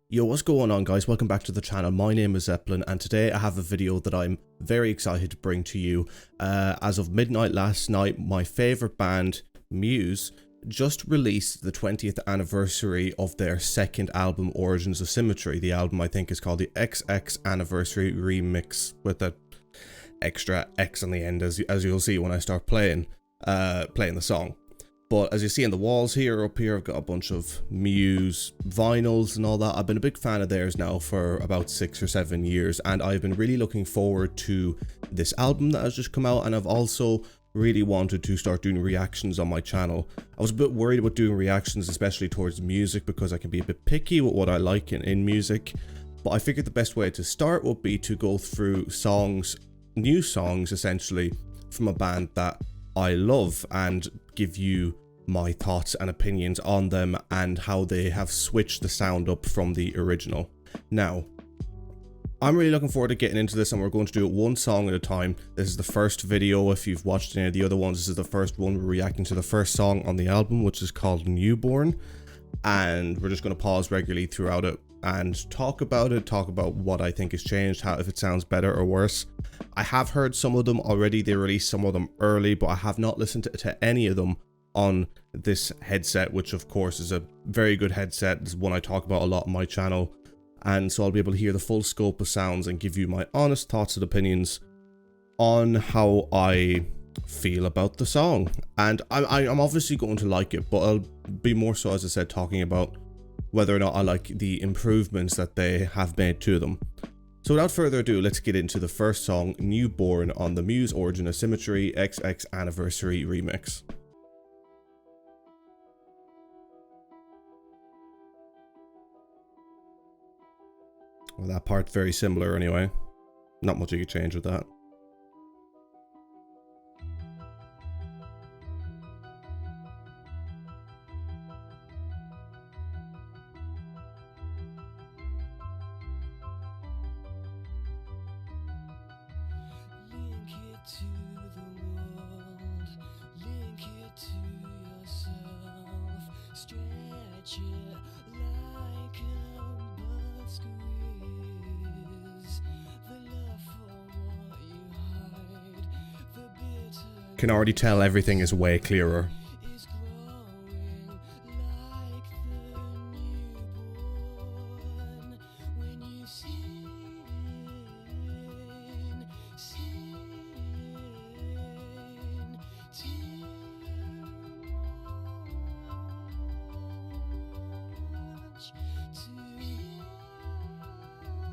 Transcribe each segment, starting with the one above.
Yo, what's going on, guys? Welcome back to the channel. My name is Zeppelin, and today I have a video that I'm very excited to bring to you. As of midnight last night, my favorite band, MUSE, just released the 20th anniversary of their second album, Origins of Symmetry. The album, I think, is called the XX Anniversary Remix, with the extra X on the end, as you'll see when I start playing the song. But as you see on the walls here, up here, I've got a bunch of MUSE vinyls and all that. I've been a big fan of theirs now for about 6 or 7 years, and I've been really looking forward to this album that has just come out, and I've also really wanted to start doing reactions on my channel. I was a bit worried about doing reactions, especially towards music, because I can be a bit picky with what I like in music, but I figured the best way to start would be to go through songs, new songs essentially, from a band that I love, and give you my thoughts and opinions on them and how they have switched the sound up from the original. Now, I'm really looking forward to getting into this, and we're going to do it one song at a time. This is the first video. If you've watched any of the other ones, this is the first one. We're reacting to the first song on the album, which is called Newborn, and we're just going to pause regularly throughout it and talk about it, talk about what I think has changed, how, if it sounds better or worse. I have heard some of them already. They released some of them early, but I have not listened to any of them on this headset, which of course is a very good headset. It's one I talk about a lot on my channel, and so I'll be able to hear the full scope of sounds and give you my honest thoughts and opinions on how I feel about the song. And I'm obviously going to like it, but I'll be more so, as I said, talking about whether or not I like the improvements that they have made to them. So without further ado, let's get into the first song, Newborn, on the MUSE Origin of Symmetry XX Anniversary Remix. Well, that part's very similar anyway. Not much you could change with that. To the world, link it to yourself, stretch it like a bird squeeze, the love for what you hide, the bitter Can already tell everything is way clearer. is growing like the newborn, when you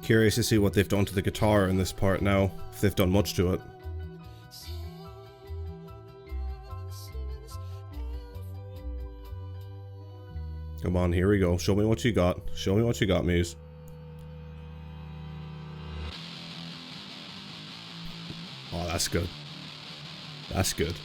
Curious to see what they've done to the guitar in this part now, if they've done much to it. Come on, here we go. Show me what you got. Show me what you got, MUSE. Oh, that's good. That's good.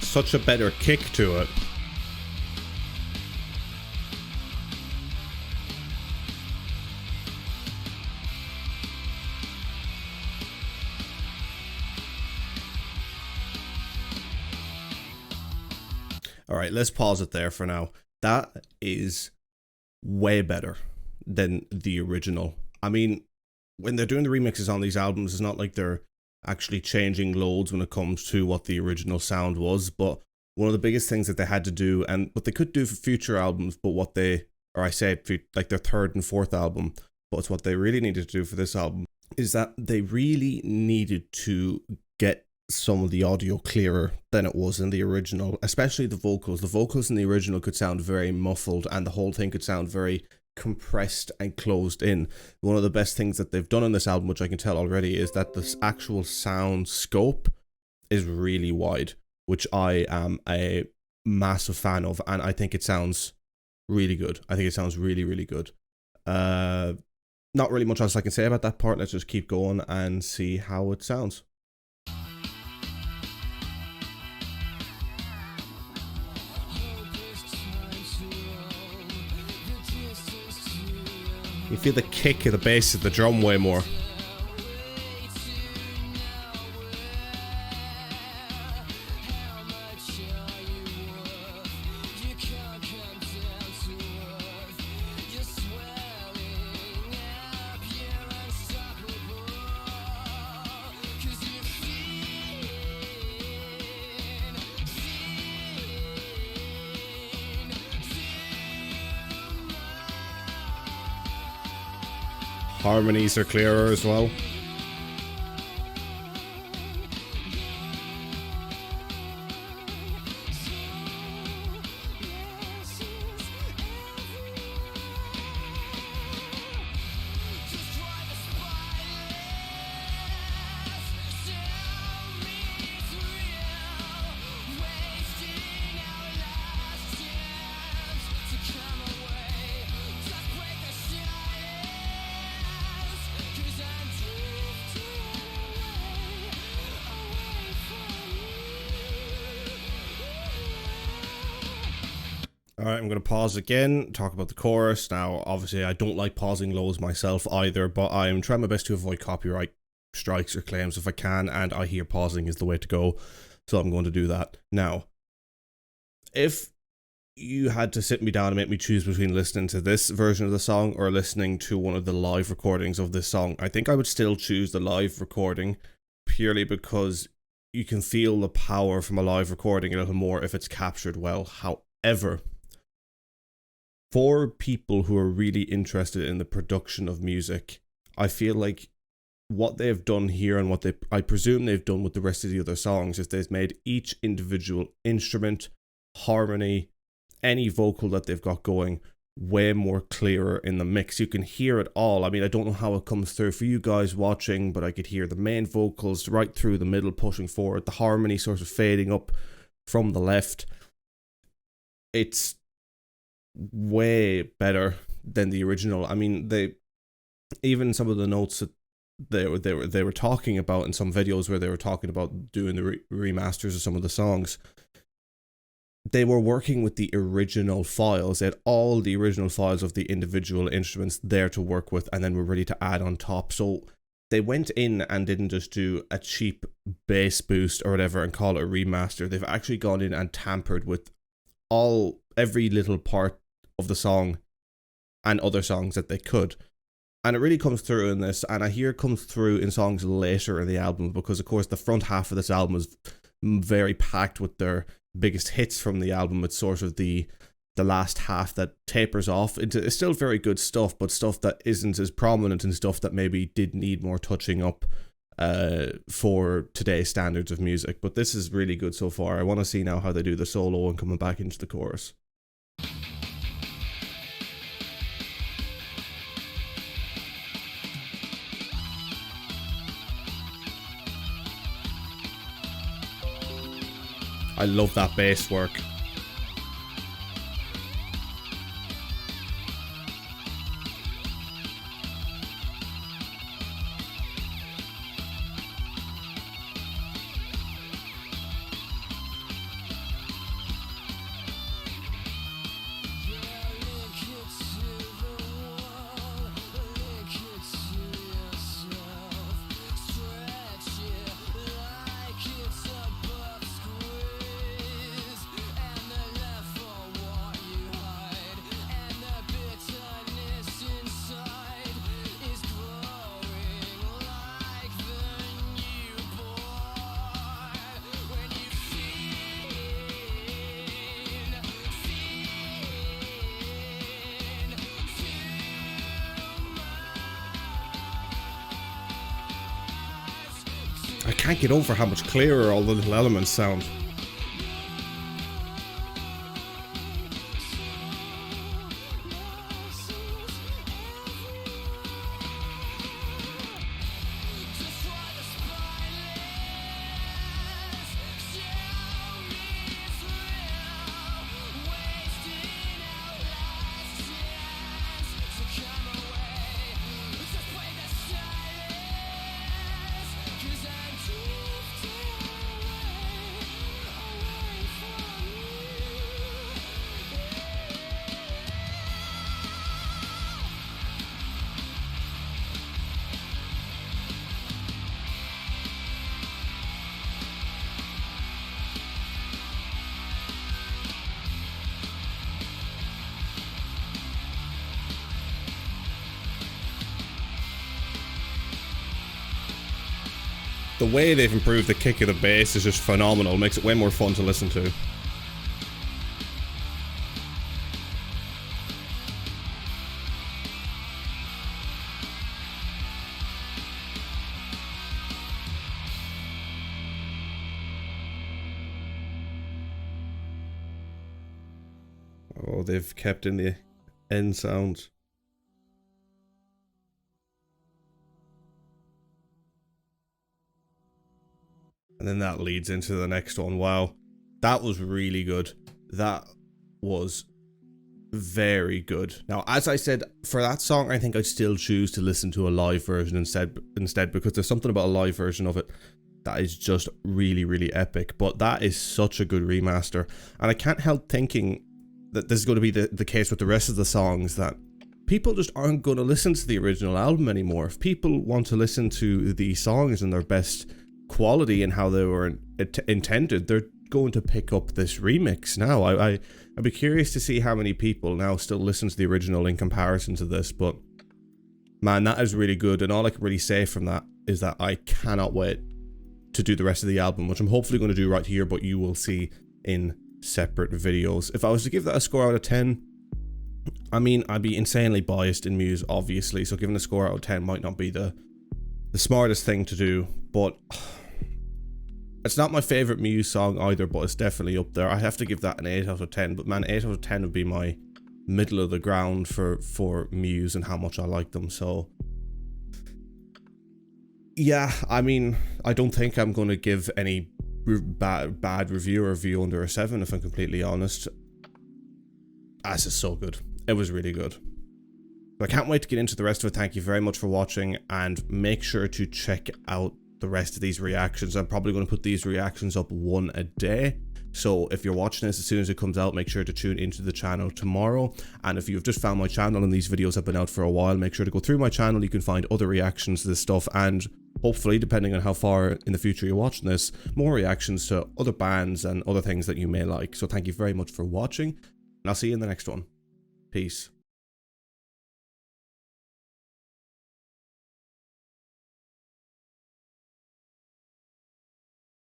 Such a better kick to it. Alright, let's pause it there for now. That is way better than the original. I mean, when they're doing the remixes on these albums, it's not like they're actually changing loads when it comes to what the original sound was, but one of the biggest things that they had to do, and what they could do for future albums, but what they, or I say like their third and fourth album, but it's what they really needed to do for this album, is that they really needed to get some of the audio clearer than it was in the original, especially the vocals. The vocals in the original could sound very muffled, and the whole thing could sound very compressed and closed in. One of the best things that they've done on this album, which I can tell already, is that this actual sound scope is really wide, which I am a massive fan of, and I think it sounds really good. I think it sounds really, really good. Not really much else I can say about that part. Let's just keep going and see how it sounds. hope is trying to roll You feel the kick of the bass of the drum way more. Harmonies are clearer as well. Alright, I'm going to pause again, talk about the chorus. Now, obviously, I don't like pausing lows myself either, but I'm trying my best to avoid copyright strikes or claims if I can, and I hear pausing is the way to go, so I'm going to do that. Now, if you had to sit me down and make me choose between listening to this version of the song or listening to one of the live recordings of this song, I think I would still choose the live recording, purely because you can feel the power from a live recording a little more if it's captured well. However, for people who are really interested in the production of music, I feel like what they've done here and what I presume they've done with the rest of the other songs is they've made each individual instrument, harmony, any vocal that they've got going way more clearer in the mix. You can hear it all. I mean, I don't know how it comes through for you guys watching, but I could hear the main vocals right through the middle pushing forward, the harmony sort of fading up from the left. It's way better than the original. I mean, even some of the notes that they were talking about in some videos where they were talking about doing the remasters of some of the songs, they were working with the original files. They had all the original files of the individual instruments there to work with, and then were ready to add on top. So they went in and didn't just do a cheap bass boost or whatever and call it a remaster. They've actually gone in and tampered with every little part of the song and other songs that they could, and it really comes through in this, and I hear it comes through in songs later in the album, because of course the front half of this album is very packed with their biggest hits from the album. It's sort of the last half that tapers off. It's still very good stuff, but stuff that isn't as prominent and stuff that maybe did need more touching up for today's standards of music. But this is really good so far. I want to see now how they do the solo and coming back into the chorus. I love that bass work. I can't get over how much clearer all the little elements sound. The way they've improved the kick of the bass is just phenomenal. It makes it way more fun to listen to. Oh, they've kept in the end sound. And then that leads into the next one. Wow. That was really good. That was very good. Now, as I said, for that song, I think I'd still choose to listen to a live version instead because there's something about a live version of it that is just really, really epic. But that is such a good remaster. And I can't help thinking that this is going to be the case with the rest of the songs, that people just aren't going to listen to the original album anymore. If people want to listen to the songs in their best quality and how they were intended, they're going to pick up this remix now. I'd be curious to see how many people now still listen to the original in comparison to this, but man, that is really good. And all I can really say from that is that I cannot wait to do the rest of the album, which I'm hopefully going to do right here, but you will see in separate videos. If I was to give that a score out of 10, I mean, I'd be insanely biased in Muse, obviously, so giving a score out of 10 might not be the smartest thing to do, but it's not my favorite Muse song either, but it's definitely up there. I have to give that an 8 out of 10, but man, 8 out of 10 would be my middle of the ground for Muse and how much I like them. So yeah, I mean, I don't think I'm going to give any bad review or review under a 7, if I'm completely honest. This is so good. It was really good. I can't wait to get into the rest of it. Thank you very much for watching, and make sure to check out the rest of these reactions. I'm probably going to put these reactions up one a day. So if you're watching this as soon as it comes out, make sure to tune into the channel tomorrow. And if you've just found my channel and these videos have been out for a while, make sure to go through my channel. You can find other reactions to this stuff, and hopefully, depending on how far in the future you're watching this, more reactions to other bands and other things that you may like. So thank you very much for watching, and I'll see you in the next one. Peace.